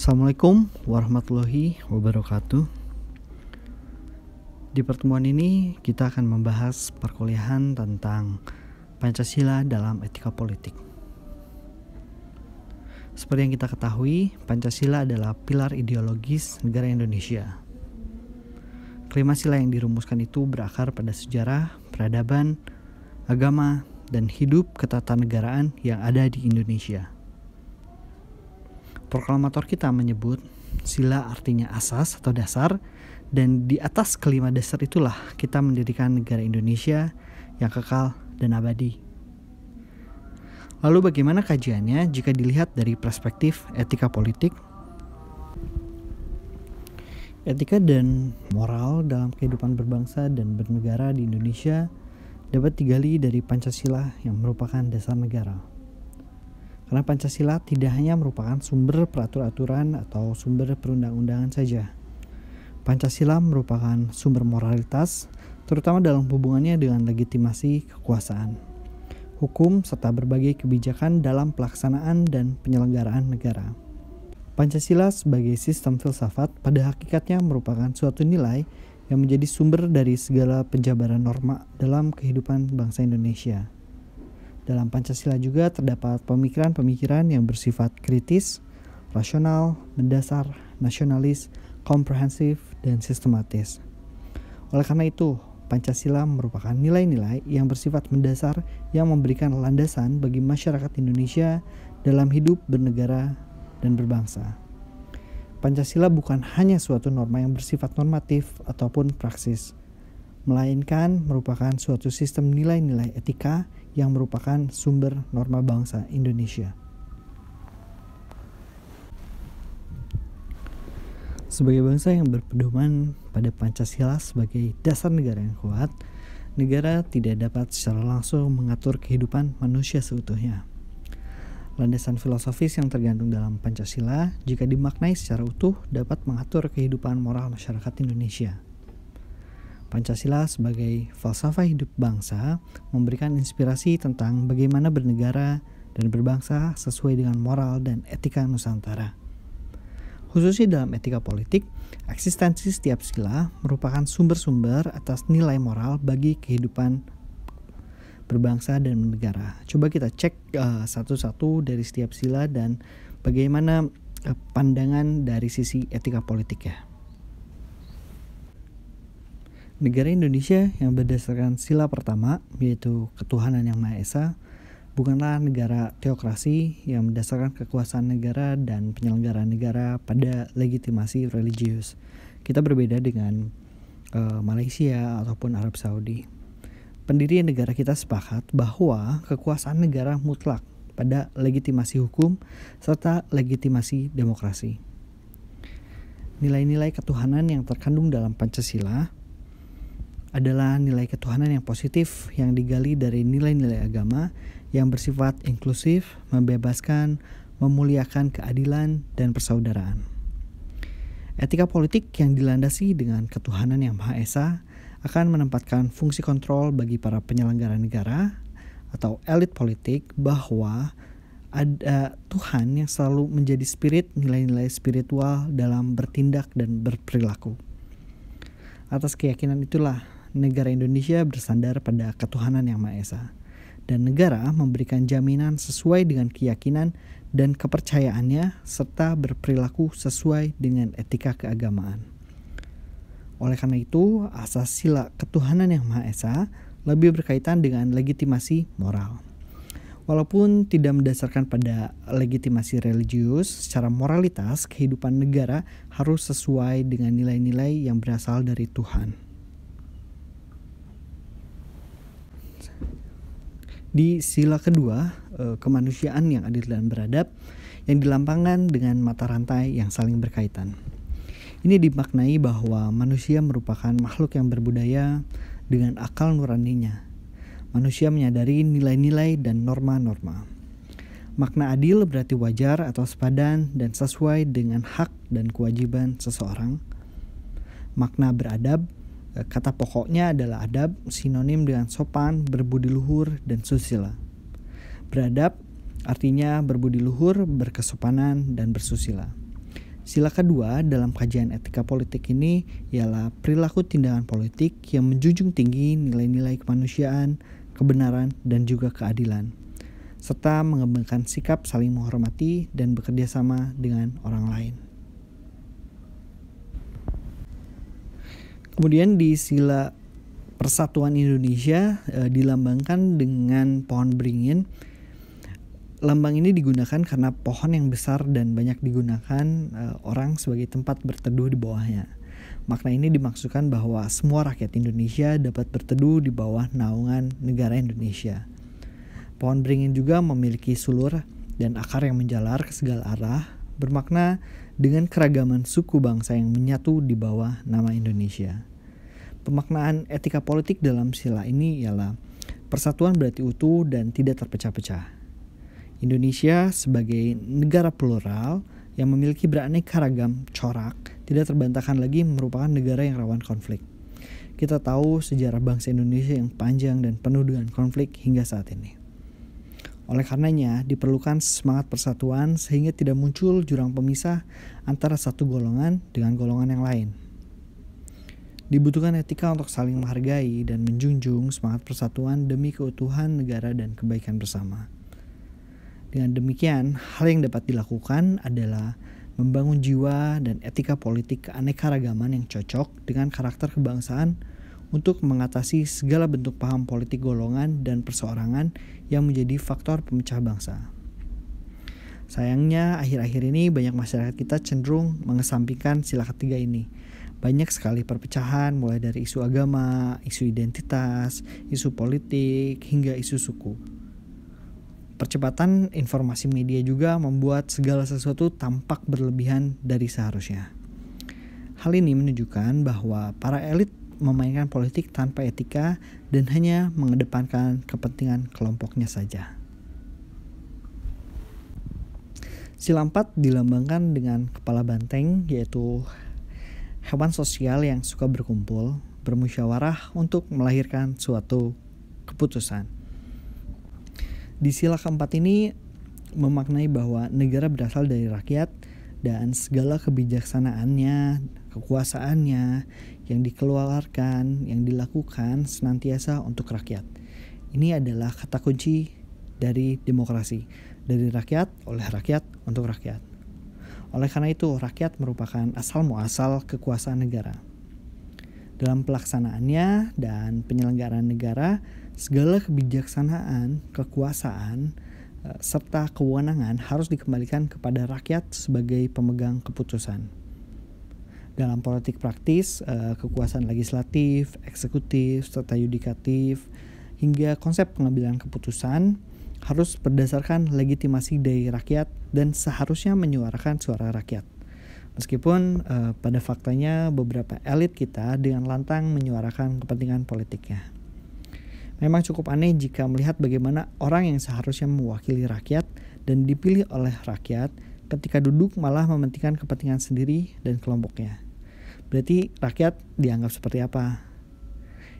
Assalamualaikum warahmatullahi wabarakatuh. Di pertemuan ini kita akan membahas perkuliahan tentang Pancasila dalam etika politik. Seperti yang kita ketahui, Pancasila adalah pilar ideologis negara Indonesia. Kelima sila yang dirumuskan itu berakar pada sejarah, peradaban, agama, dan hidup ketatanegaraan yang ada di Indonesia. Proklamator kita menyebut sila artinya asas atau dasar, dan di atas kelima dasar itulah kita mendirikan negara Indonesia yang kekal dan abadi. Lalu bagaimana kajiannya jika dilihat dari perspektif etika politik? Etika dan moral dalam kehidupan berbangsa dan bernegara di Indonesia dapat digali dari Pancasila yang merupakan dasar negara. Karena Pancasila tidak hanya merupakan sumber peraturan atau sumber perundang-undangan saja. Pancasila merupakan sumber moralitas, terutama dalam hubungannya dengan legitimasi kekuasaan, hukum, serta berbagai kebijakan dalam pelaksanaan dan penyelenggaraan negara. Pancasila sebagai sistem filsafat pada hakikatnya merupakan suatu nilai yang menjadi sumber dari segala penjabaran norma dalam kehidupan bangsa Indonesia. Dalam Pancasila juga terdapat pemikiran-pemikiran yang bersifat kritis, rasional, mendasar, nasionalis, komprehensif, dan sistematis. Oleh karena itu, Pancasila merupakan nilai-nilai yang bersifat mendasar yang memberikan landasan bagi masyarakat Indonesia dalam hidup bernegara dan berbangsa. Pancasila bukan hanya suatu norma yang bersifat normatif ataupun praksis, melainkan merupakan suatu sistem nilai-nilai etika yang merupakan sumber norma bangsa Indonesia. Sebagai bangsa yang berpedoman pada Pancasila sebagai dasar negara yang kuat, negara tidak dapat secara langsung mengatur kehidupan manusia seutuhnya. Landasan filosofis yang tergantung dalam Pancasila, jika dimaknai secara utuh, dapat mengatur kehidupan moral masyarakat Indonesia. Pancasila sebagai falsafah hidup bangsa memberikan inspirasi tentang bagaimana bernegara dan berbangsa sesuai dengan moral dan etika Nusantara. Khususnya dalam etika politik, eksistensi setiap sila merupakan sumber-sumber atas nilai moral bagi kehidupan berbangsa dan bernegara. Coba kita cek satu-satu dari setiap sila dan bagaimana pandangan dari sisi etika politik ya. Negara Indonesia yang berdasarkan sila pertama, yaitu ketuhanan yang Maha Esa, bukanlah negara teokrasi yang berdasarkan kekuasaan negara dan penyelenggaraan negara pada legitimasi religius. Kita berbeda dengan Malaysia ataupun Arab Saudi. Pendiri negara kita sepakat bahwa kekuasaan negara mutlak pada legitimasi hukum serta legitimasi demokrasi. Nilai-nilai ketuhanan yang terkandung dalam Pancasila adalah nilai ketuhanan yang positif yang digali dari nilai-nilai agama yang bersifat inklusif, membebaskan, memuliakan keadilan dan persaudaraan. Etika politik yang dilandasi dengan ketuhanan yang Maha Esa akan menempatkan fungsi kontrol bagi para penyelenggara negara atau elit politik bahwa ada Tuhan yang selalu menjadi spirit nilai-nilai spiritual dalam bertindak dan berperilaku. Atas keyakinan itulah negara Indonesia bersandar pada ketuhanan yang Maha Esa, dan negara memberikan jaminan sesuai dengan keyakinan dan kepercayaannya serta berperilaku sesuai dengan etika keagamaan. Oleh karena itu, asas sila ketuhanan yang Maha Esa lebih berkaitan dengan legitimasi moral. Walaupun tidak mendasarkan pada legitimasi religius, secara moralitas kehidupan negara harus sesuai dengan nilai-nilai yang berasal dari Tuhan. Di sila kedua, kemanusiaan yang adil dan beradab yang dilambangkan dengan mata rantai yang saling berkaitan. Ini dimaknai bahwa manusia merupakan makhluk yang berbudaya dengan akal nuraninya. Manusia menyadari nilai-nilai dan norma-norma. Makna adil berarti wajar atau sepadan dan sesuai dengan hak dan kewajiban seseorang. Makna beradab, kata pokoknya adalah adab, sinonim dengan sopan, berbudi luhur, dan susila. Beradab artinya berbudi luhur, berkesopanan, dan bersusila. Sila kedua dalam kajian etika politik ini ialah perilaku tindakan politik yang menjunjung tinggi nilai-nilai kemanusiaan, kebenaran, dan juga keadilan, serta mengembangkan sikap saling menghormati dan bekerja sama dengan orang lain. Kemudian di sila Persatuan Indonesia dilambangkan dengan pohon beringin. Lambang ini digunakan karena pohon yang besar dan banyak digunakan orang sebagai tempat berteduh di bawahnya. Makna ini dimaksudkan bahwa semua rakyat Indonesia dapat berteduh di bawah naungan negara Indonesia. Pohon beringin juga memiliki sulur dan akar yang menjalar ke segala arah, bermakna dengan keragaman suku bangsa yang menyatu di bawah nama Indonesia. Pemaknaan etika politik dalam sila ini ialah persatuan berarti utuh dan tidak terpecah-pecah. Indonesia sebagai negara plural yang memiliki beraneka ragam corak tidak terbantahkan lagi merupakan negara yang rawan konflik. Kita tahu sejarah bangsa Indonesia yang panjang dan penuh dengan konflik hingga saat ini. Oleh karenanya diperlukan semangat persatuan sehingga tidak muncul jurang pemisah antara satu golongan dengan golongan yang lain. Dibutuhkan etika untuk saling menghargai dan menjunjung semangat persatuan demi keutuhan negara dan kebaikan bersama. Dengan demikian, hal yang dapat dilakukan adalah membangun jiwa dan etika politik keanekaragaman yang cocok dengan karakter kebangsaan untuk mengatasi segala bentuk paham politik golongan dan perseorangan yang menjadi faktor pemecah bangsa. Sayangnya, akhir-akhir ini banyak masyarakat kita cenderung mengesampingkan sila ketiga ini. Banyak sekali perpecahan mulai dari isu agama, isu identitas, isu politik, hingga isu suku. Percepatan informasi media juga membuat segala sesuatu tampak berlebihan dari seharusnya. Hal ini menunjukkan bahwa para elit memainkan politik tanpa etika dan hanya mengedepankan kepentingan kelompoknya saja. Sila 4 dilambangkan dengan kepala banteng, yaitu hewan sosial yang suka berkumpul, bermusyawarah untuk melahirkan suatu keputusan. Di sila keempat ini memaknai bahwa negara berasal dari rakyat dan segala kebijaksanaannya, kekuasaannya yang dikeluarkan, yang dilakukan senantiasa untuk rakyat. Ini adalah kata kunci dari demokrasi, dari rakyat, oleh rakyat, untuk rakyat. Oleh karena itu, rakyat merupakan asal muasal kekuasaan negara. Dalam pelaksanaannya dan penyelenggaraan negara, segala kebijaksanaan, kekuasaan, serta kewenangan harus dikembalikan kepada rakyat sebagai pemegang keputusan. Dalam politik praktis, kekuasaan legislatif, eksekutif, serta yudikatif, hingga konsep pengambilan keputusan harus berdasarkan legitimasi dari rakyat dan seharusnya menyuarakan suara rakyat. Meskipun pada faktanya beberapa elit kita dengan lantang menyuarakan kepentingan politiknya. Memang cukup aneh jika melihat bagaimana orang yang seharusnya mewakili rakyat dan dipilih oleh rakyat ketika duduk malah mementingkan kepentingan sendiri dan kelompoknya. Berarti rakyat dianggap seperti apa?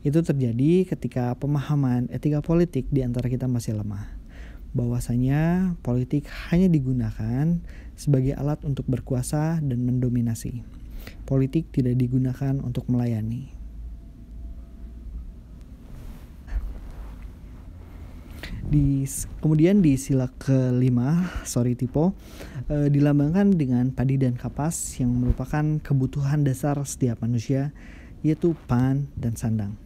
Itu terjadi ketika pemahaman etika politik di antara kita masih lemah. Bahwasanya politik hanya digunakan sebagai alat untuk berkuasa dan mendominasi. Politik tidak digunakan untuk melayani. Kemudian di sila kelima, dilambangkan dengan padi dan kapas yang merupakan kebutuhan dasar setiap manusia, yaitu pan dan sandang.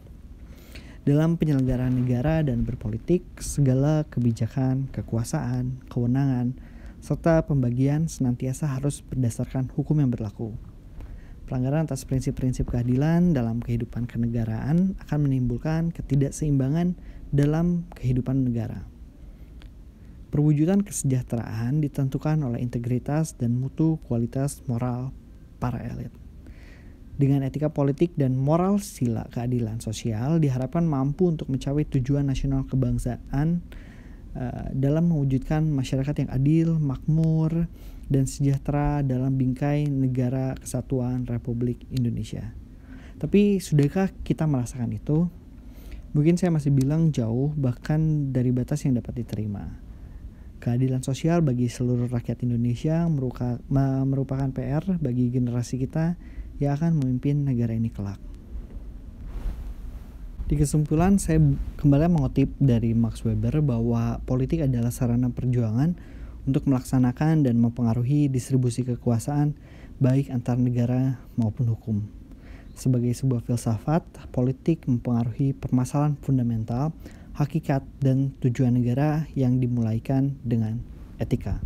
Dalam penyelenggaraan negara dan berpolitik, segala kebijakan, kekuasaan, kewenangan, serta pembagian senantiasa harus berdasarkan hukum yang berlaku. Pelanggaran atas prinsip-prinsip keadilan dalam kehidupan kenegaraan akan menimbulkan ketidakseimbangan dalam kehidupan negara. Perwujudan kesejahteraan ditentukan oleh integritas dan mutu kualitas moral para elit. Dengan etika politik dan moral sila keadilan sosial diharapkan mampu untuk mencapai tujuan nasional kebangsaan dalam mewujudkan masyarakat yang adil, makmur, dan sejahtera dalam bingkai negara kesatuan Republik Indonesia. Tapi sudahkah kita merasakan itu? Mungkin saya masih bilang jauh, bahkan dari batas yang dapat diterima. Keadilan sosial bagi seluruh rakyat Indonesia merupakan PR bagi generasi kita yang akan memimpin negara ini kelak. Di kesimpulan, saya kembali mengutip dari Max Weber bahwa politik adalah sarana perjuangan untuk melaksanakan dan mempengaruhi distribusi kekuasaan baik antar negara maupun hukum. Sebagai sebuah filsafat, politik mempengaruhi permasalahan fundamental, hakikat, dan tujuan negara yang dimulaikan dengan etika.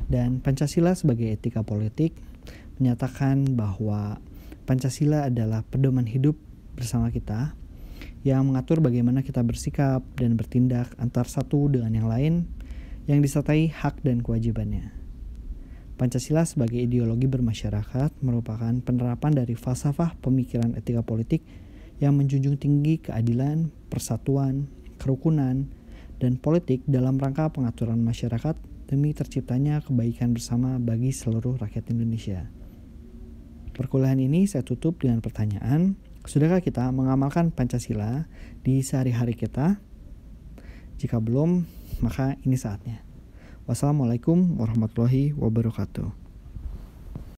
Dan Pancasila sebagai etika politik menyatakan bahwa Pancasila adalah pedoman hidup bersama kita yang mengatur bagaimana kita bersikap dan bertindak antar satu dengan yang lain yang disertai hak dan kewajibannya. Pancasila sebagai ideologi bermasyarakat merupakan penerapan dari falsafah pemikiran etika politik yang menjunjung tinggi keadilan, persatuan, kerukunan, dan politik dalam rangka pengaturan masyarakat demi terciptanya kebaikan bersama bagi seluruh rakyat Indonesia. Perkuliahan ini saya tutup dengan pertanyaan, sudahkah kita mengamalkan Pancasila di sehari-hari kita? Jika belum, maka ini saatnya. Wassalamualaikum warahmatullahi wabarakatuh.